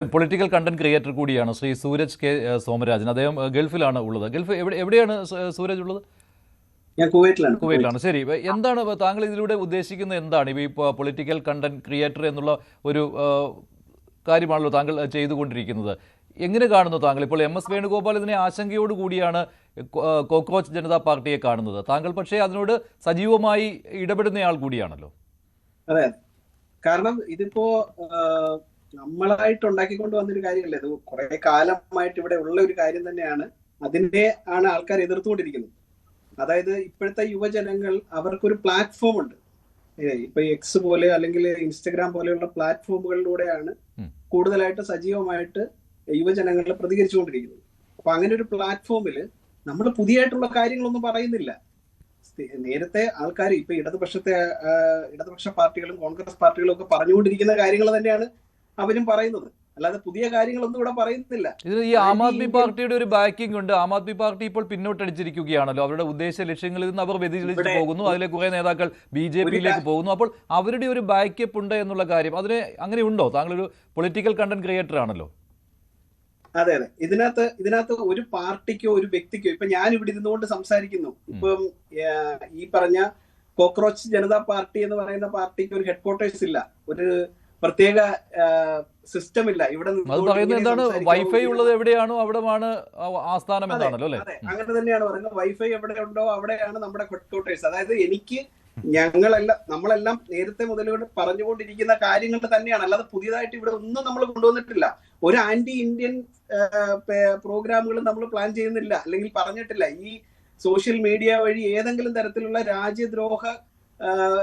Political content creator കൂടിയാണ് Shri Sooraj K Somarajan. അദ്ദേഹം ഗൾഫിലാണ് ഉള്ളത്. ഗൾഫ് എവിടെയാണ് സൂരജ് ഉള്ളത്? ഞാൻ കുവൈറ്റിലാണ്. കുവൈറ്റിലാണ്. ശരി, എന്താണ് താങ്കൾ ഇതിലൂടെ ഉദ്ദേശിക്കുന്നത്? എന്താണ് ഈ പൊളിറ്റിക്കൽ കണ്ടന്റ് ക്രിയേറ്റർ എന്നുള്ള ഒരു കാര്യമാണല്ലോ താങ്കൾ ചെയ്തുകൊണ്ടിരിക്കുന്നത്. എങ്ങനെ കാണുന്നു താങ്കൾ? ഇപ്പോൾ MS വേണുഗോപാൽ ഇതിനെ ആശങ്കയോട് കൂടിയാണ് കോക്രോച്ച് ജനതാ പാർട്ടിയെ കാണുന്നത്. താങ്കൾ പക്ഷേ അതിനോട് സജീവമായി ഇടപെടുന്നയാൾ കൂടിയാണല്ലോ. അതെ, കാരണം ഇതിപ്പോ നമ്മളായിട്ട് ഉണ്ടാക്കിക്കൊണ്ട് വന്നൊരു കാര്യമല്ല. ഇത് കുറെ കാലമായിട്ട് ഇവിടെ ഉള്ള ഒരു കാര്യം തന്നെയാണ്. അതിനെ ആണ് ആൾക്കാർ എതിർത്തുകൊണ്ടിരിക്കുന്നത്. അതായത് ഇപ്പോഴത്തെ യുവജനങ്ങൾ അവർക്കൊരു പ്ലാറ്റ്ഫോം ഉണ്ട്. ഇപ്പൊ എക്സ് പോലെ അല്ലെങ്കിൽ ഇൻസ്റ്റഗ്രാം പോലെയുള്ള പ്ലാറ്റ്ഫോമുകളിലൂടെയാണ് കൂടുതലായിട്ട് സജീവമായിട്ട് യുവജനങ്ങൾ പ്രതികരിച്ചുകൊണ്ടിരിക്കുന്നത്. അപ്പൊ അങ്ങനെ ഒരു പ്ലാറ്റ്ഫോമിൽ നമ്മൾ പുതിയതായിട്ടുള്ള കാര്യങ്ങളൊന്നും പറയുന്നില്ല. നേരത്തെ ആൾക്കാർ ഇപ്പൊ ഇടതുപക്ഷ പാർട്ടികളും കോൺഗ്രസ് പാർട്ടികളും ഒക്കെ പറഞ്ഞുകൊണ്ടിരിക്കുന്ന കാര്യങ്ങൾ തന്നെയാണ് അവരും പറയുന്നത്. അല്ലാതെ പുതിയ കാര്യങ്ങളൊന്നും ഇവിടെ പറയുന്നില്ല. ഇതിന് ഈ ആം ആദ്മി പാർട്ടിയുടെ ഒരു ബാക്കിംഗ് ഉണ്ട്. ആം ആദ്മി പാർട്ടി ഇപ്പോൾ പിന്നോട്ടടിച്ചിരിക്കുകയാണല്ലോ. അവരുടെ ഉദ്ദേശ ലക്ഷ്യങ്ങളിൽ നിന്ന് അവർ വ്യതിചലിച്ചു പോകുന്നു. അതിലെ കുറെ നേതാക്കൾ BJP-യിലേക്ക് പോകുന്നു. അപ്പോൾ അവരുടെ ഒരു ബാക്കപ്പ് ഉണ്ട് എന്നുള്ള കാര്യം അങ്ങനെ ഉണ്ടോ? താങ്കളൊരു പൊളിറ്റിക്കൽ കണ്ടന്റ് ക്രിയേറ്റർ ആണല്ലോ. അതെ അതെ, ഇതിനകത്ത് ഒരു പാർട്ടിക്കോ ഒരു വ്യക്തിക്കോ, ഇപ്പൊ ഞാൻ ഇവിടെ ഇരുന്നുകൊണ്ട് സംസാരിക്കുന്നു. ഇപ്പം ഈ പറഞ്ഞ കോക്രോച്ച് ജനതാ പാർട്ടി എന്ന് പറയുന്ന പാർട്ടിക്ക് ഒരു ഹെഡ്ക്വാർട്ടേഴ്സ് ഇല്ല, ഒരു പ്രത്യേക സിസ്റ്റം ഇല്ല. ഇവിടെ എന്താണ് വൈഫൈ ഉള്ളത് എവിടെയാണോ അവിടെയാണ് ആസ്ഥാനം എന്നാണല്ലോ അല്ലെ? അങ്ങനെ തന്നെയാണ് പറയുന്നത്. വൈഫൈ എവിടെ ഉണ്ടോ അവിടെയാണ് നമ്മുടെ ഹെഡ്ക്വാർട്ടേഴ്സ്. അതായത് നമ്മളെല്ലാം നേരത്തെ മുതലോട്ട് പറഞ്ഞുകൊണ്ടിരിക്കുന്ന കാര്യങ്ങൾ തന്നെയാണ്. അല്ലാതെ പുതിയതായിട്ട് ഇവിടെ ഒന്നും നമ്മൾ കൊണ്ടുവന്നിട്ടില്ല. ഒരു ആന്റി ഇന്ത്യൻ പ്രോഗ്രാമുകളും നമ്മൾ പ്ലാൻ ചെയ്യുന്നില്ല, അല്ലെങ്കിൽ പറഞ്ഞിട്ടില്ല. ഈ സോഷ്യൽ മീഡിയ വഴി ഏതെങ്കിലും തരത്തിലുള്ള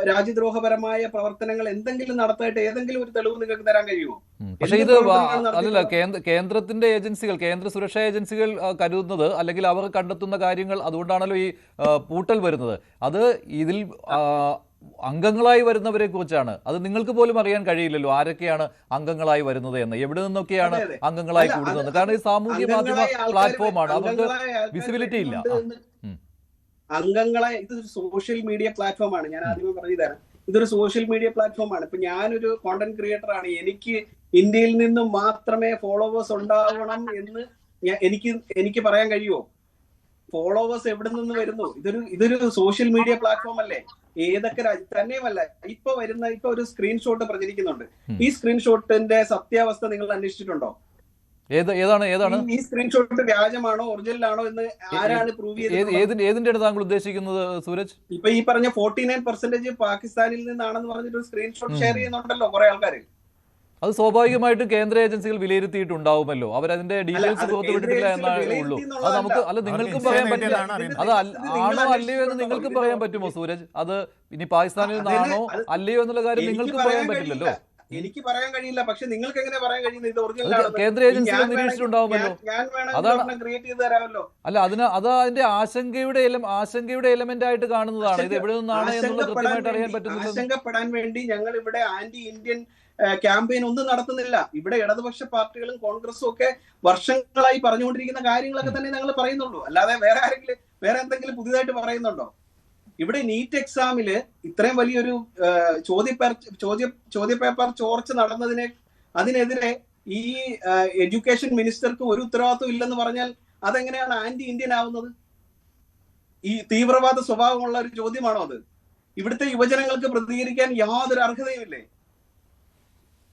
രാജ്യദ്രോഹപരമായ പ്രവർത്തനങ്ങൾ എന്തെങ്കിലും നടത്തായിട്ട് ഏതെങ്കിലും ഒരു തെളിവ് നിങ്ങൾക്ക് തരാൻ കഴിയുമോ? പക്ഷേ ഇത് അല്ലല്ല, കേന്ദ്രത്തിന്റെ ഏജൻസികൾ, കേന്ദ്ര സുരക്ഷാ ഏജൻസികൾ കരുതുന്നത്, അല്ലെങ്കിൽ അവർ കണ്ടെത്തുന്ന കാര്യങ്ങൾ, അതുകൊണ്ടാണല്ലോ ഈ പൂട്ടൽ വരുന്നത്. അത് ഇതിൽ അംഗങ്ങളായി വരുന്നവരെ കുറിച്ചാണ്. അത് നിങ്ങൾക്ക് പോലും അറിയാൻ കഴിയില്ലല്ലോ ആരൊക്കെയാണ് അംഗങ്ങളായി വരുന്നത് എന്ന്, എവിടെ നിന്നൊക്കെയാണ് അംഗങ്ങളായി കൂടുന്നത്. കാരണം ഈ സാമൂഹ്യ മാധ്യമ പ്ലാറ്റ്ഫോമാണ്, അവർക്ക് വിസിബിലിറ്റി ഇല്ല. അംഗങ്ങളെ ഇതൊരു സോഷ്യൽ മീഡിയ പ്ലാറ്റ്ഫോമാണ്. ഞാൻ ആദ്യമേ പറഞ്ഞു തരാം, ഇതൊരു സോഷ്യൽ മീഡിയ പ്ലാറ്റ്ഫോമാണ്. ഇപ്പൊ ഞാനൊരു കോണ്ടന്റ് ക്രിയേറ്റർ ആണ്. എനിക്ക് ഇന്ത്യയിൽ നിന്ന് മാത്രമേ ഫോളോവേഴ്സ് ഉണ്ടാവണം എന്ന് എനിക്ക് പറയാൻ കഴിയുമോ? ഫോളോവേഴ്സ് എവിടെ നിന്ന് വരുന്നു? ഇതൊരു സോഷ്യൽ മീഡിയ പ്ലാറ്റ്ഫോം അല്ലേ? ഏതൊക്കെ തന്നെയുമല്ല, ഇപ്പൊ ഒരു സ്ക്രീൻഷോട്ട് പ്രചരിക്കുന്നുണ്ട്. ഈ സ്ക്രീൻഷോട്ടിന്റെ സത്യാവസ്ഥ നിങ്ങൾ അന്വേഷിച്ചിട്ടുണ്ടോ? ഏതാണ് ഈ സ്ക്രീൻഷോട്ട് വ്യാജമാണോ ഒറിജിനലാണോ എന്ന് ആരാണ് പ്രൂവ് ചെയ്തത്? ഏതിന്റെയാണ് താങ്കൾ ഉദ്ദേശിക്കുന്നത് സൂരജ്? ഇപ്പൊ ഈ പറഞ്ഞ 49% പാകിസ്ഥാനിൽ നിന്നാണെന്ന് പറഞ്ഞിട്ട് സ്ക്രീൻഷോട്ട് ഷെയർ ചെയ്യുന്നുണ്ടല്ലോ കുറെ ആൾക്കാര്. അത് സ്വാഭാവികമായിട്ടും കേന്ദ്ര ഏജൻസികൾ വിലയിരുത്തിയിട്ടുണ്ടാവുമല്ലോ. അവരതിന്റെ ഡീറ്റെയിൽസ് പുറത്തുവിട്ടിട്ടില്ല എന്നാണ് ഉള്ളൂ. അത് നമുക്ക് നിങ്ങൾക്കും പറയാൻ പറ്റില്ല. അത് ആണോ അല്ലയോ എന്ന് നിങ്ങൾക്കും പറയാൻ പറ്റുമോ സൂരജ്? അത് ഇനി പാകിസ്ഥാനിൽ നിന്നാണോ അല്ലയോ എന്നുള്ള കാര്യം നിങ്ങൾക്ക് പറയാൻ പറ്റില്ലല്ലോ. എനിക്ക് പറയാൻ കഴിയില്ല. പക്ഷെ നിങ്ങൾക്ക് എങ്ങനെ പറയാൻ കഴിയുന്നത് ഇത് ഒറിജിനൽ? കേന്ദ്ര ഏജൻസികൾ നിരീക്ഷിച്ചിട്ടുണ്ടാവുമല്ലോ. ക്രിയേറ്റ് ചെയ്ത് തരാമല്ലോ. അല്ല, അത് അതിന്റെ ആശങ്കയുടെ എലമെന്റ് ആയിട്ട് കാണുന്നതാണ്. ഇത് എവിടെ നിന്നാണ് എന്നുള്ളത് കൃത്യമായിട്ട് അറിയാൻ പറ്റുന്നില്ല. ആശങ്കപ്പെടാൻ വേണ്ടി ഞങ്ങൾ ഇവിടെ ആന്റി ഇന്ത്യൻ ക്യാമ്പയിൻ ഒന്നും നടത്തുന്നില്ല. ഇവിടെ ഇടതുപക്ഷ പാർട്ടികളും കോൺഗ്രസും ഒക്കെ വർഷങ്ങളായി പറഞ്ഞുകൊണ്ടിരിക്കുന്ന കാര്യങ്ങളൊക്കെ തന്നെ ഞങ്ങൾ പറയുന്നുള്ളൂ. അല്ലാതെ വേറെ എന്തെങ്കിലും പുതിയതായിട്ട് പറയുന്നുണ്ടോ? ഇവിടെ നീറ്റ് എക്സാമില് ഇത്രയും വലിയൊരു ചോദ്യപേപ്പർ ചോർച്ച അതിനെതിരെ ഈ എഡ്യൂക്കേഷൻ മിനിസ്റ്റർക്ക് ഒരു ഉത്തരവാദിത്വം ഇല്ലെന്ന് പറഞ്ഞാൽ അതെങ്ങനെയാണ് ആന്റി ഇന്ത്യൻ ആവുന്നത്? ഈ തീവ്രവാദ സ്വഭാവമുള്ള ഒരു ചോദ്യമാണോ അത്? ഇവിടുത്തെ യുവജനങ്ങൾക്ക് പ്രതികരിക്കാൻ യാതൊരു അർഹതയുമില്ലേ?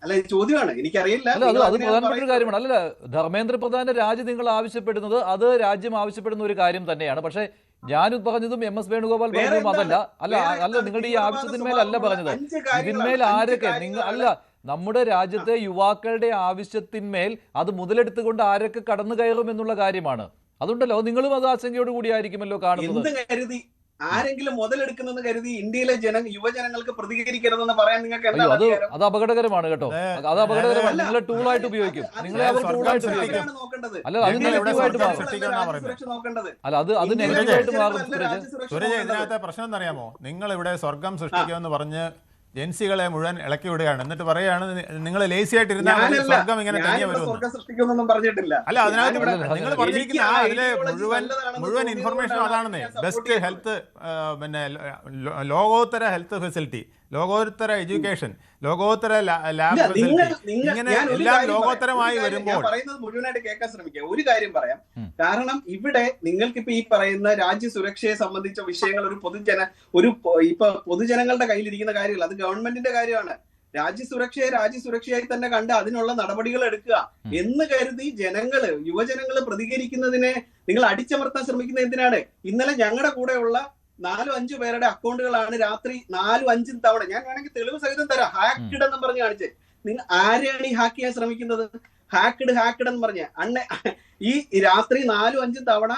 അല്ല, ചോദ്യമാണ്, എനിക്കറിയില്ല. അത് പ്രധാനപ്പെട്ട ഒരു കാര്യമാണ്. അല്ല, ധർമ്മേന്ദ്ര പ്രധാന്റെ രാജ്യം നിങ്ങൾ ആവശ്യപ്പെടുന്നത്, അത് രാജ്യം ആവശ്യപ്പെടുന്ന ഒരു കാര്യം തന്നെയാണ്. പക്ഷേ ഞാൻ പറഞ്ഞതും MS വേണുഗോപാൽ പറഞ്ഞതും അതല്ല. അല്ല, നിങ്ങളുടെ ഈ ആവശ്യത്തിന്മേലല്ല പറഞ്ഞത്. ഇതിന്മേൽ ആരൊക്കെ നമ്മുടെ രാജ്യത്തെ യുവാക്കളുടെ ആവശ്യത്തിന്മേൽ അത് മുതലെടുത്തുകൊണ്ട് ആരൊക്കെ കടന്നു കയറും എന്നുള്ള കാര്യമാണ്. അതുകൊണ്ടല്ലോ നിങ്ങളും അത് ആശങ്കയോട് കൂടിയായിരിക്കുമല്ലോ കാണുന്നത്. ആരെങ്കിലും മുതലെടുക്കുന്നെന്ന് കരുതി ഇന്ത്യയിലെ യുവജനങ്ങൾക്ക് പ്രതികരിക്കരുതെന്ന് പറയാൻ നിങ്ങൾക്ക് അത് അപകടകരമാണ് കേട്ടോ. അത് അപകടകരമാണ്. നിങ്ങളെ ടൂളായിട്ട് ഉപയോഗിക്കും. നിങ്ങളെ അവർ ടൂളായിട്ട് ഉപയോഗിക്കും. അല്ല, അത് നെഗറ്റീവായിട്ട് മാറും. അല്ല, അത് നെഗറ്റീവായിട്ട് മാറും. സുരജ്, ഇതിനകത്തെ പ്രശ്നം എന്നറിയാമോ? നിങ്ങൾ ഇവിടെ സ്വർഗം സൃഷ്ടിക്കുമെന്ന് പറഞ്ഞ് ജൻസികളെ മുഴുവൻ ഇളക്കി വിടുകയാണ്. എന്നിട്ട് പറയാണ് നിങ്ങൾ ലേസി ആയിട്ട് ഇരുന്നാൽ സ്വർഗം ഇങ്ങനെ തനിയെ വരും. അല്ല, അതിനകത്ത് നിങ്ങൾ പറഞ്ഞിരിക്കുന്ന അതിലെ മുഴുവൻ ഇൻഫർമേഷൻ അതാണെന്നേ. ബെസ്റ്റ് ഹെൽത്ത്, പിന്നെ ലോകോത്തര ഹെൽത്ത് ഫെസിലിറ്റി, ലോകോത്തര എഡ്യൂക്കേഷൻ, ലോകോത്തര ലാബ് ഇല്ല, ഫെസിലിറ്റി, നിങ്ങൾ ഇങ്ങനെ ഞാൻ ഒരു എല്ലാം കാര്യം ലോകോത്തരമായി പറയാം. വരുമ്പോൾ ഞാൻ പറയുന്നത് മുഴുവനായിട്ട് കേൾക്കാൻ ശ്രമിക്കുക. ഒരു കാര്യം പറയാം. കാരണം ഇവിടെ നിങ്ങൾക്കിപ്പോ ഈ പറയുന്ന രാജ്യ സുരക്ഷയെ സംബന്ധിച്ച വിഷയങ്ങൾ ഇപ്പൊ പൊതുജനങ്ങളുടെ കയ്യിലിരിക്കുന്ന കാര്യമല്ല, അത് ഗവൺമെന്റിന്റെ കാര്യമാണ്. രാജ്യസുരക്ഷയായി തന്നെ കണ്ട് അതിനുള്ള നടപടികൾ എടുക്കുക എന്ന് കരുതി യുവജനങ്ങള് പ്രതികരിക്കുന്നതിനെ നിങ്ങൾ അടിച്ചമർത്താൻ ശ്രമിക്കുന്നത് എന്തിനാണ്? ഇന്നലെ ഞങ്ങളുടെ കൂടെയുള്ള 4-5 പേരുടെ അക്കൗണ്ടുകളാണ് രാത്രി 4-5 തവണ, ഞാൻ വേണമെങ്കിൽ തെളിവ് സഹിതം തരാം, ഹാക്ക്ഡ് എന്ന് പറഞ്ഞ് കാണിച്ചേ. നിങ്ങൾ ആരെയാണ് ഈ ഹാക്ക് ചെയ്യാൻ ശ്രമിക്കുന്നത്? ഹാക്ക്ഡ് എന്ന് പറഞ്ഞ ഈ രാത്രി 4-5 തവണ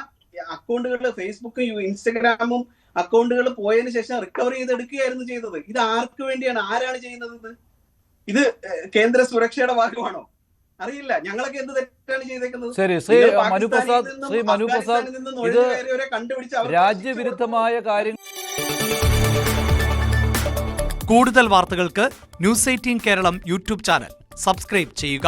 അക്കൗണ്ടുകൾ, ഫേസ്ബുക്കും ഇൻസ്റ്റഗ്രാമും അക്കൗണ്ടുകൾ പോയതിനു ശേഷം റിക്കവർ ചെയ്തെടുക്കുകയായിരുന്നു ചെയ്തത്. ഇത് ആർക്ക് വേണ്ടിയാണ്? ആരാണ് ചെയ്യുന്നത്? ഇത് കേന്ദ്ര സുരക്ഷയുടെ ഭാഗമാണോ? അറിയില്ല. ഞങ്ങളൊക്കെ എന്ത് തെറ്റാണ് ചെയ്തേക്കുന്നത്? ശരി, ശ്രീ മനു പ്രസാദ്, ഇത് രാജ്യവിരുദ്ധമായ കാര്യങ്ങൾ. കൂടുതൽ വാർത്തകൾക്ക് News 18 Keralam YouTube channel subscribe ചെയ്യുക.